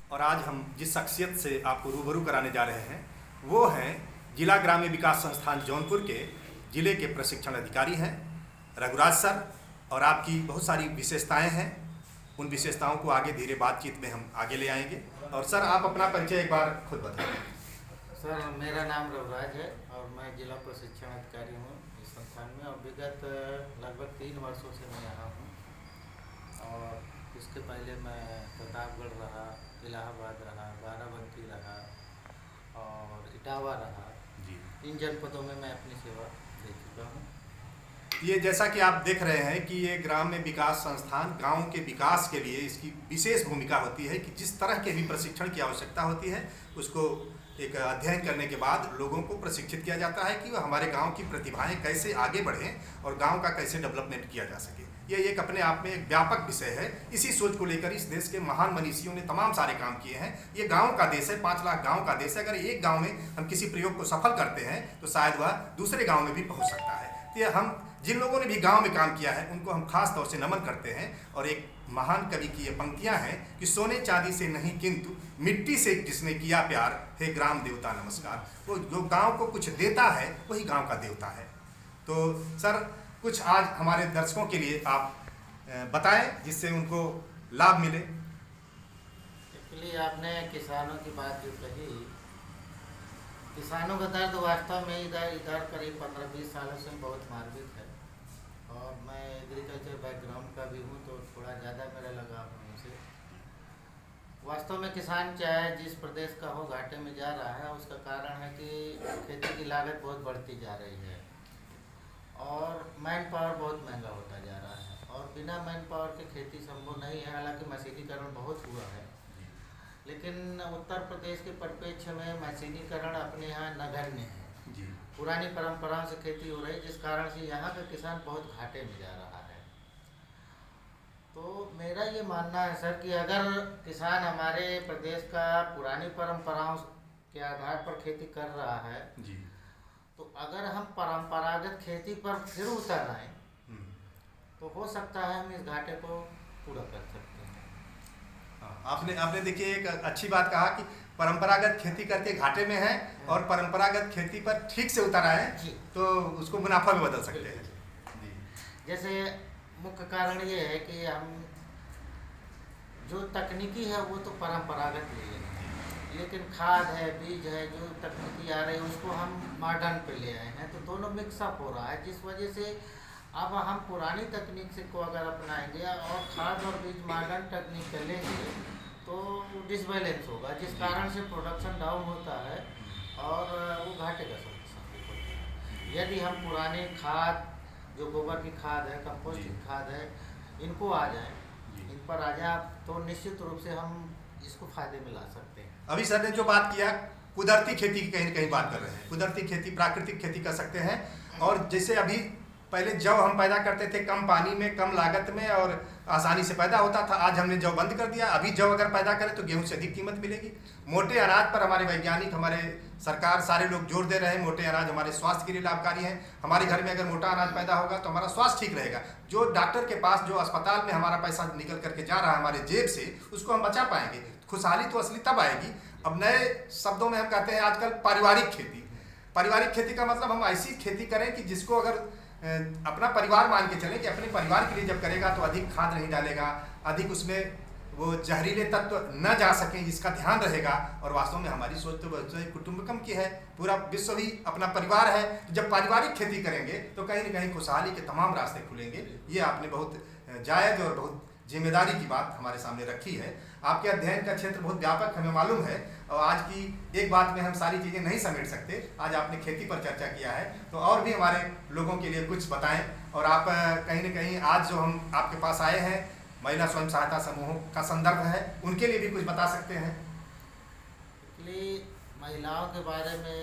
और आज हम जिस शख्सियत से आपको रूबरू कराने जा रहे हैं वो हैं जिला ग्रामीण विकास संस्थान जौनपुर के जिले के प्रशिक्षण अधिकारी हैं रघुराज सर। और आपकी बहुत सारी विशेषताएं हैं, उन विशेषताओं को आगे धीरे बातचीत में हम आगे ले आएंगे। और सर आप अपना परिचय एक बार खुद बताएं। सर मेरा नाम रघुराज है और मैं जिला प्रशिक्षण अधिकारी हूँ इस संस्थान में, और विगत लगभग 3 वर्षों से मैं यहाँ हूँ। और इसके पहले मैं प्रतापगढ़ रहा, इलाहाबाद रहा, बाराबंकी रहा और इटावा रहा जी। इन जनपदों में मैं अपनी सेवा दे चुका हूँ। ये जैसा कि आप देख रहे हैं कि ये ग्राम्य विकास संस्थान गांव के विकास के लिए इसकी विशेष भूमिका होती है कि जिस तरह के भी प्रशिक्षण की आवश्यकता होती है उसको एक अध्ययन करने के बाद लोगों को प्रशिक्षित किया जाता है कि वह हमारे गांव की प्रतिभाएं कैसे आगे बढ़ें और गांव का कैसे डेवलपमेंट किया जा सके। ये एक अपने आप में एक व्यापक विषय है। इसी सोच को लेकर इस देश के महान मनीषियों ने तमाम सारे काम किए हैं। ये गांव का देश है, 5 लाख गांव का देश है। अगर एक गांव में हम किसी प्रयोग को सफल करते हैं तो शायद वह दूसरे गाँव में भी पहुँच सकता है। तो ये हम जिन लोगों ने भी गांव में काम किया है उनको हम खास तौर से नमन करते हैं। और एक महान कवि की ये पंक्तियां हैं कि सोने चांदी से नहीं किंतु मिट्टी से जिसने किया प्यार, हे ग्राम देवता नमस्कार। वो जो गांव को कुछ देता है वही गांव का देवता है। तो सर कुछ आज हमारे दर्शकों के लिए आप बताएं जिससे उनको लाभ मिले। एक्चुअली आपने किसानों की बात जो कही, किसानों का दर्द वास्तव में इधर करीब 15-20 सालों से बहुत मार्मिक है। और मैं एग्रीकल्चर बैकग्राउंड का भी हूँ तो थोड़ा ज़्यादा मेरा लगाव है उनसे। वास्तव में किसान चाहे जिस प्रदेश का हो घाटे में जा रहा है, उसका कारण है कि खेती की लागत बहुत बढ़ती जा रही है और मैन पावर बहुत महंगा होता जा रहा है। और बिना मैन पावर के खेती संभव नहीं है। हालांकि मशीनीकरण बहुत हुआ है, लेकिन उत्तर प्रदेश के परिप्रेक्ष्य में मशीनीकरण अपने यहाँ नगण्य है। पुरानी परंपराओं से खेती हो रही है, जिस कारण से यहाँ का किसान बहुत घाटे में जा रहा है। तो मेरा ये मानना है सर कि अगर किसान हमारे प्रदेश का पुरानी परंपराओं के आधार पर खेती कर रहा है जी, तो अगर हम परंपरागत खेती पर फिर उतर आए तो हो सकता है हम इस घाटे को पूरा कर सकते हैं। आपने देखिए एक अच्छी बात कहा कि परंपरागत खेती करके घाटे में है और परंपरागत खेती पर ठीक से उतर आए तो उसको मुनाफा में बदल सकते हैं। जैसे मुख्य कारण ये है कि हम जो तकनीकी है वो तो परंपरागत ले रहे हैं, लेकिन खाद है, बीज है, जो तकनीकी आ रही है उसको हम मॉडर्न पे ले आए हैं। तो दोनों मिक्सअप हो रहा है, जिस वजह से अब हम पुरानी तकनीक से को अगर अपनाएंगे और खाद और बीज मॉडर्न तकनीक कर लेंगे तो डिसबैलेंस होगा, जिस कारण से प्रोडक्शन डाउन होता है और वो घाटे का समस्या होता है। यदि हम पुराने खाद जो गोबर की खाद है, कंपोस्ट की खाद है, इनको आ जाए, इन पर आ जाए तो निश्चित रूप से हम इसको फायदे में ला सकते हैं। अभी सर ने जो बात किया कुदरती खेती की कहीं न कहीं बात कर रहे हैं। कुदरती खेती, प्राकृतिक खेती कर सकते हैं। और जैसे अभी पहले जौ हम पैदा करते थे कम पानी में, कम लागत में और आसानी से पैदा होता था। आज हमने जौ बंद कर दिया। अभी जौ अगर पैदा करें तो गेहूं से अधिक कीमत मिलेगी। मोटे अनाज पर हमारे वैज्ञानिक, हमारे सरकार, सारे लोग जोर दे रहे हैं। मोटे अनाज हमारे स्वास्थ्य के लिए लाभकारी हैं। हमारे घर में अगर मोटा अनाज पैदा होगा तो हमारा स्वास्थ्य ठीक रहेगा। जो डॉक्टर के पास, जो अस्पताल में हमारा पैसा निकल करके जा रहा है हमारे जेब से, उसको हम बचा पाएंगे। खुशहाली तो असली तब आएगी। अब नए शब्दों में हम कहते हैं आजकल पारिवारिक खेती। पारिवारिक खेती का मतलब हम ऐसी खेती करें कि जिसको अगर अपना परिवार मान के चलें कि अपने परिवार के लिए जब करेगा तो अधिक खाद नहीं डालेगा, अधिक उसमें वो जहरीले तत्व न जा सकें, इसका ध्यान रहेगा। और वास्तव में हमारी सोच तो कुटुंबकम की है, पूरा विश्व ही अपना परिवार है। जब पारिवारिक खेती करेंगे तो कहीं न कहीं खुशहाली के तमाम रास्ते खुलेंगे। ये आपने बहुत जायज़ और बहुत जिम्मेदारी की बात हमारे सामने रखी है। आपके अध्ययन का क्षेत्र बहुत व्यापक हमें मालूम है और आज की एक बात में हम सारी चीज़ें नहीं समेट सकते। आज आपने खेती पर चर्चा किया है तो और भी हमारे लोगों के लिए कुछ बताएं। और आप कहीं न कहीं आज जो हम आपके पास आए हैं महिला स्वयं सहायता समूहों का संदर्भ है, उनके लिए भी कुछ बता सकते हैं। महिलाओं के बारे में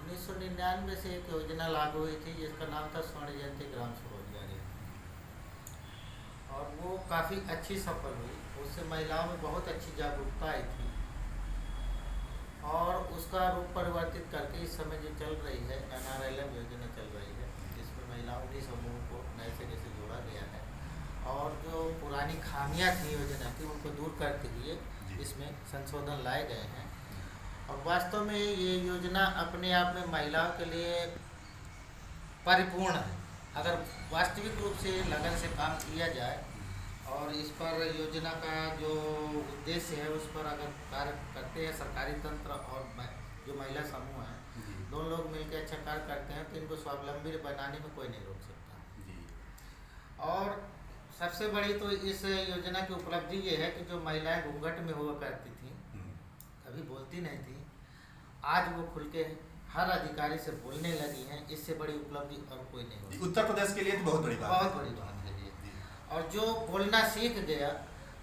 1999 से एक योजना लागू हुई थी जिसका नाम था स्वर्ण जयंती ग्राम स्वरोजगार, और वो काफ़ी अच्छी सफल हुई। उससे महिलाओं में बहुत अच्छी जागरूकता आई थी और उसका रूप परिवर्तित करके इस समय जो चल रही है NRLM योजना चल रही है, जिसमें महिलाओं के समूह को नए सिरे से जोड़ा गया है और जो पुरानी खामियां थी योजना की उनको दूर करते हुए इसमें संशोधन लाए गए हैं और वास्तव में ये योजना अपने आप में महिलाओं के लिए परिपूर्ण है। अगर वास्तविक रूप से लगन से काम किया जाए और इस पर योजना का जो उद्देश्य है उस पर अगर कार्य करते हैं सरकारी तंत्र और जो महिला समूह हैं दोनों लोग मिलकर अच्छा कार्य करते हैं तो इनको स्वावलंबी बनाने में कोई नहीं रोक सकता। और सबसे बड़ी तो इस योजना की उपलब्धि ये है कि जो महिलाएं घूंघट में हुआ करती थी, कभी बोलती नहीं थी, आज वो खुल के हर अधिकारी से बोलने लगी हैं। इससे बड़ी उपलब्धि और कोई नहीं होती। उत्तर प्रदेश के लिए तो बहुत बड़ी बात है। बहुत बड़ी बात है ये। और जो बोलना सीख गया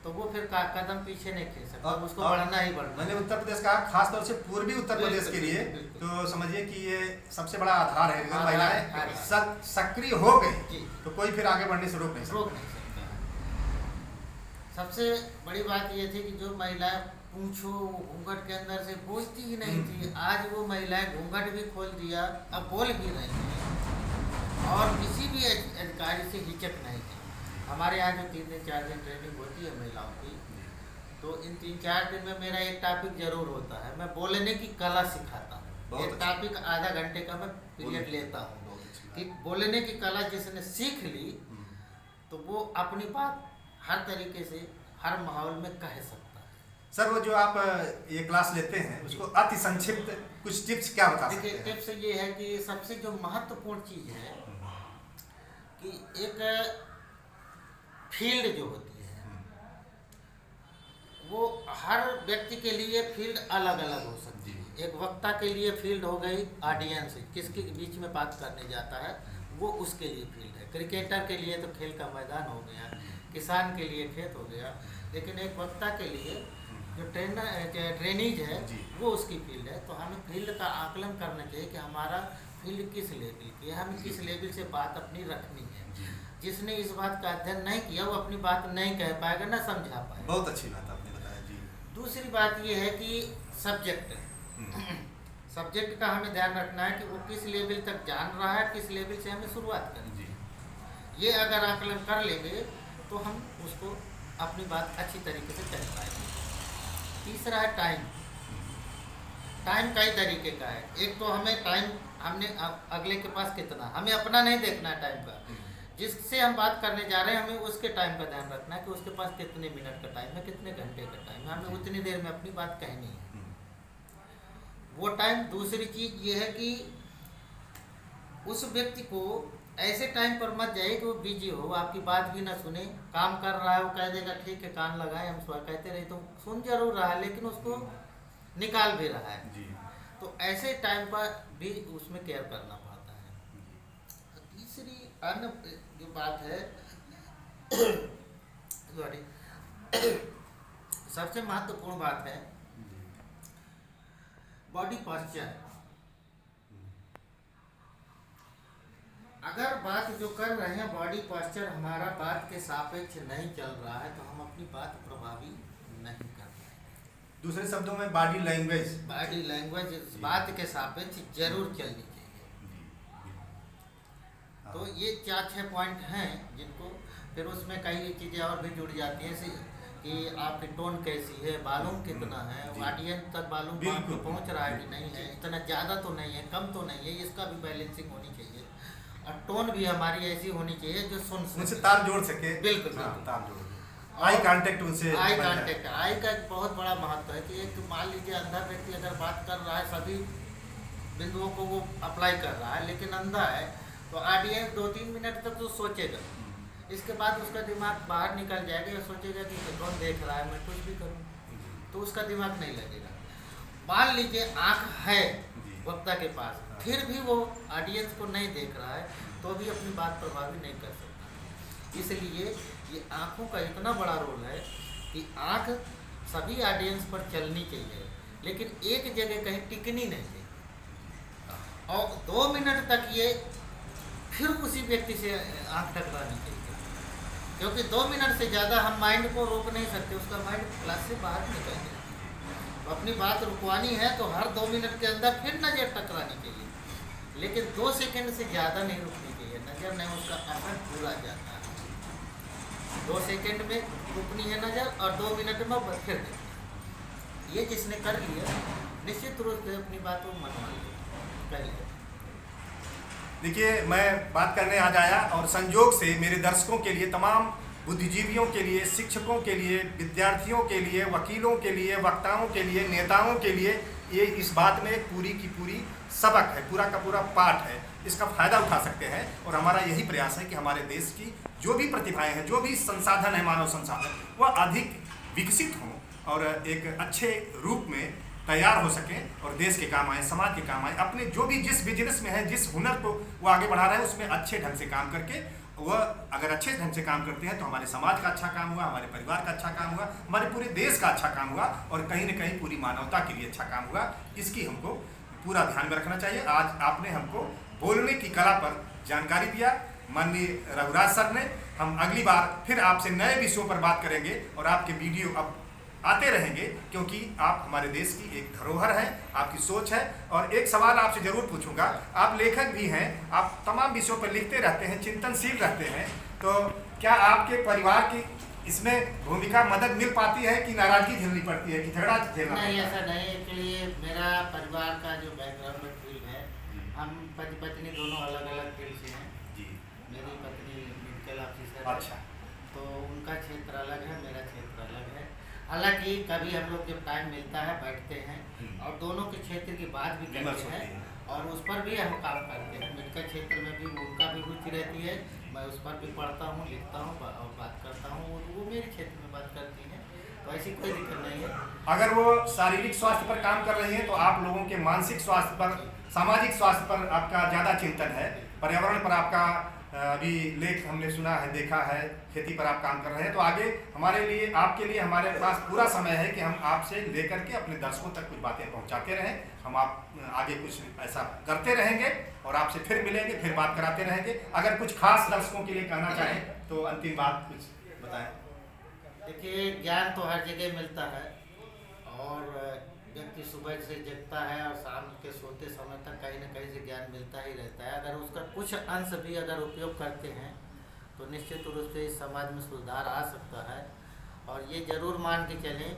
तो वो फिर कदम पीछे नहीं खेल सकता, उसको बढ़ना ही बढ़ना। मैंने उत्तर प्रदेश का खास तौर से पूर्वी उत्तर प्रदेश के लिए तो समझिए कि ये सबसे बड़ा आधार है। अगर महिलाएं सक्रिय हो गई तो कोई फिर आगे बढ़ने से रोक नहीं सकता। सबसे बड़ी बात ये थी कि जो महिलाएं पूछो घूंघट के अंदर से बोलती ही नहीं थी, आज वो महिलाएं घूंघट भी खोल दिया, अब बोल भी रही हैं और किसी भी अधिकारी से हिचक नहीं है। हमारे यहाँ जो 3 दिन 4 दिन ट्रेनिंग होती है महिलाओं की, तो इन 3-4 दिन में मेरा एक टॉपिक जरूर होता है। मैं बोलने की कला सिखाता हूँ। एक टॉपिक आधा घंटे का मैं पीरियड लेता हूँ कि बोलने की कला जिसने सीख ली तो वो अपनी बात हर तरीके से हर माहौल में कह सकता है। सर वो जो आप ये क्लास लेते हैं उसको अति संक्षिप्त कुछ टिप्स क्या बता सकते हैं? टिप्स ये है कि सबसे जो महत्वपूर्ण चीज़ है कि एक फील्ड जो होती है वो हर व्यक्ति के लिए फील्ड अलग अलग हो सकती है। एक वक्ता के लिए फील्ड हो गई ऑडियंस, किसके बीच में बात करने जाता है वो उसके लिए फील्ड है। क्रिकेटर के लिए तो खेल का मैदान हो गया, किसान के लिए खेत हो गया, लेकिन एक वक्ता के लिए जो ट्रेनीज है वो उसकी फील्ड है। तो हमें फील्ड का आकलन करना चाहिए कि हमारा फील्ड किस लेवल की है, हमें किस लेवल से बात अपनी रखनी है। जिसने इस बात का अध्ययन नहीं किया वो अपनी बात नहीं कह पाएगा, ना समझा पाएगा। बहुत अच्छी बात आपने बताया जी। दूसरी बात ये है कि सब्जेक्ट का हमें ध्यान रखना है कि वो किस लेवल तक जान रहा है, किस लेवल से हमें शुरुआत करनी है। ये अगर आकलन कर लेंगे तो हम उसको अपनी बात अच्छी तरीके से कह पाएंगे। तीसरा है टाइम। टाइम कई तरीके का है। एक तो हमें टाइम हमने अगले के पास कितना, हमें अपना नहीं देखना है टाइम का। जिससे हम बात करने जा रहे हैं हमें उसके टाइम का ध्यान रखना है कि उसके पास कितने मिनट का टाइम है, कितने घंटे का टाइम है, हमें उतनी देर में अपनी बात कहनी है वो टाइम। दूसरी चीज़ ये है कि उस व्यक्ति को ऐसे टाइम पर मत जाइए कि वो बिजी हो, आपकी बात भी ना सुने, काम कर रहा है वो कह देगा ठीक है कान लगाए हम कहते रहे तो सुन जरूर रहा है लेकिन उसको निकाल भी रहा है। तो ऐसे टाइम पर भी उसमें केयर करना पड़ता है। तीसरी अन्य जो बात है सबसे महत्वपूर्ण बात है बॉडी पोस्चर। अगर बात जो कर रहे हैं बॉडी पोस्चर हमारा बात के सापेक्ष नहीं चल रहा है तो हम अपनी बात प्रभावी नहीं कर पाएंगे। दूसरे शब्दों में बॉडी लैंग्वेज बात के सापेक्ष जरूर चलनी चाहिए। तो ये 4-6 पॉइंट हैं जिनको फिर उसमें कई चीज़ें और भी जुड़ जाती हैं कि आपकी टोन कैसी है, वॉल्यूम कितना है, ऑडियंस तक वॉल्यूम पहुंच रहा है कि नहीं है, इतना ज़्यादा तो नहीं है, कम तो नहीं है, इसका भी बैलेंसिंग होनी चाहिए। और टोन भी हमारी ऐसी होनी चाहिए जो सुन उनसे ताल जोड़ सके। बिल्कुल ताल जोड़। आई कांटेक्ट उनसे। आई का एक बहुत बड़ा महत्व है कि एक मान लीजिए अंधा व्यक्ति अगर बात कर रहा है सभी बिंदुओं को वो अप्लाई कर रहा है लेकिन अंधा है तो ऑडियंस 2-3 मिनट तक तो सोचेगा, इसके बाद उसका दिमाग बाहर निकल जाएगा या सोचेगा कि कौन देख रहा है मैं कुछ भी करूं, तो उसका दिमाग नहीं लगेगा। मान लीजिए आँख है वक्ता के पास फिर भी वो ऑडियंस को नहीं देख रहा है तो भी अपनी बात प्रभावी नहीं कर सकता। इसलिए ये आँखों का इतना बड़ा रोल है कि आँख सभी ऑडियंस पर चलनी चाहिए लेकिन एक जगह कहीं टिकनी नहीं चाहिए और 2 मिनट तक ये फिर उसी व्यक्ति से आँख टकरानी चाहिए, क्योंकि 2 मिनट से ज़्यादा हम माइंड को रोक नहीं सकते, उसका माइंड क्लास से बाहर निकल जाए। तो अपनी बात रुकवानी है तो हर 2 मिनट के अंदर फिर नज़र टकरानी चाहिए, लेकिन 2 सेकंड से ज़्यादा नहीं रुकनी चाहिए। नज़र नहीं, उसका असर पूरा जाता है। 2 सेकंड में रुकनी है नज़र और 2 मिनट में फिर देखना। ये जिसने कर लिया निश्चित रूप से अपनी बात को मनवा लिया। देखिए, मैं बात करने आज आया और संयोग से मेरे दर्शकों के लिए, तमाम बुद्धिजीवियों के लिए, शिक्षकों के लिए, विद्यार्थियों के लिए, वकीलों के लिए, वक्ताओं के लिए, नेताओं के लिए ये इस बात में पूरी की पूरी सबक है, पूरा का पूरा पाठ है। इसका फ़ायदा उठा सकते हैं और हमारा यही प्रयास है कि हमारे देश की जो भी प्रतिभाएं हैं, जो भी संसाधन है, मानव संसाधन, वह अधिक विकसित हों और एक अच्छे रूप में तैयार हो सकें और देश के काम आए, समाज के काम आए। अपने जो भी जिस बिजनेस में है, जिस हुनर को वो आगे बढ़ा रहे हैं, उसमें अच्छे ढंग से काम करके वह अगर अच्छे ढंग से काम करते हैं तो हमारे समाज का अच्छा काम हुआ, हमारे परिवार का अच्छा काम हुआ, हमारे पूरे देश का अच्छा काम हुआ और कहीं न कहीं पूरी मानवता के लिए अच्छा काम हुआ। इसकी हमको पूरा ध्यान में रखना चाहिए। आज आपने हमको बोलने की कला पर जानकारी दिया, माननीय रघुराज सर ने। हम अगली बार फिर आपसे नए विषयों पर बात करेंगे और आपके वीडियो अब आते रहेंगे, क्योंकि आप हमारे देश की एक धरोहर हैं, आपकी सोच है। और एक सवाल आपसे जरूर पूछूंगा, आप लेखक भी हैं, आप तमाम विषयों पर लिखते रहते हैं, चिंतनशील रहते हैं, तो क्या आपके परिवार की इसमें भूमिका मदद मिल पाती है कि नाराजगी झेलनी पड़ती है, कि झगड़ा झेलना? नहीं, ऐसा नहीं। एक्चुअली मेरा परिवार का जो बैकग्राउंड फील्ड है, हम पति पत्नी दोनों अलग अलग फील्ड से हैं जी। मेरी पत्नी मेडिकल ऑफिसर है। अच्छा। तो उनका क्षेत्र अलग है, मेरा क्षेत्र अलग है। हालांकि कभी हम लोग जब टाइम मिलता है बैठते हैं और दोनों के क्षेत्र की बात भी करते हैं और उस पर भी हम काम करते हैं। मेडिकल क्षेत्र में भी उनका भी रुचि रहती है, मैं उस पर भी पढ़ता हूँ, लिखता हूँ और बात करता हूँ, और वो मेरे क्षेत्र में बात करती हैं, तो ऐसी कोई दिक्कत नहीं है। अगर वो शारीरिक स्वास्थ्य पर काम कर रही हैं तो आप लोगों के मानसिक स्वास्थ्य पर, सामाजिक स्वास्थ्य पर आपका ज़्यादा चिंतन है, पर्यावरण पर आपका अभी लेख हमने सुना है, देखा है, खेती पर आप काम कर रहे हैं। तो आगे हमारे लिए, आपके लिए हमारे पास पूरा समय है कि हम आपसे लेकर के अपने दर्शकों तक कुछ बातें पहुंचाते रहें। हम आप आगे कुछ ऐसा करते रहेंगे और आपसे फिर मिलेंगे, फिर बात कराते रहेंगे। अगर कुछ खास दर्शकों के लिए कहना चाहें तो अंतिम बात कुछ बताएं। देखिए, ज्ञान तो हर जगह मिलता है और व्यक्ति सुबह से जगता है और शाम के सोते समय तक कहीं न कहीं से ज्ञान मिलता ही रहता है। अगर उसका कुछ अंश भी अगर उपयोग करते हैं तो निश्चित रूप से इस समाज में सुधार आ सकता है। और ये ज़रूर मान के चलें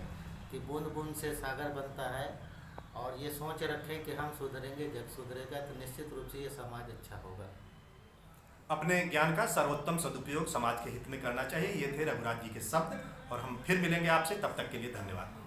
कि बूंद बूंद से सागर बनता है, और ये सोच रखें कि हम सुधरेंगे, जग सुधरेगा, तो निश्चित रूप से ये समाज अच्छा होगा। अपने ज्ञान का सर्वोत्तम सदुपयोग समाज के हित में करना चाहिए। ये थे रघुराज जी के शब्द और हम फिर मिलेंगे आपसे, तब तक के लिए धन्यवाद।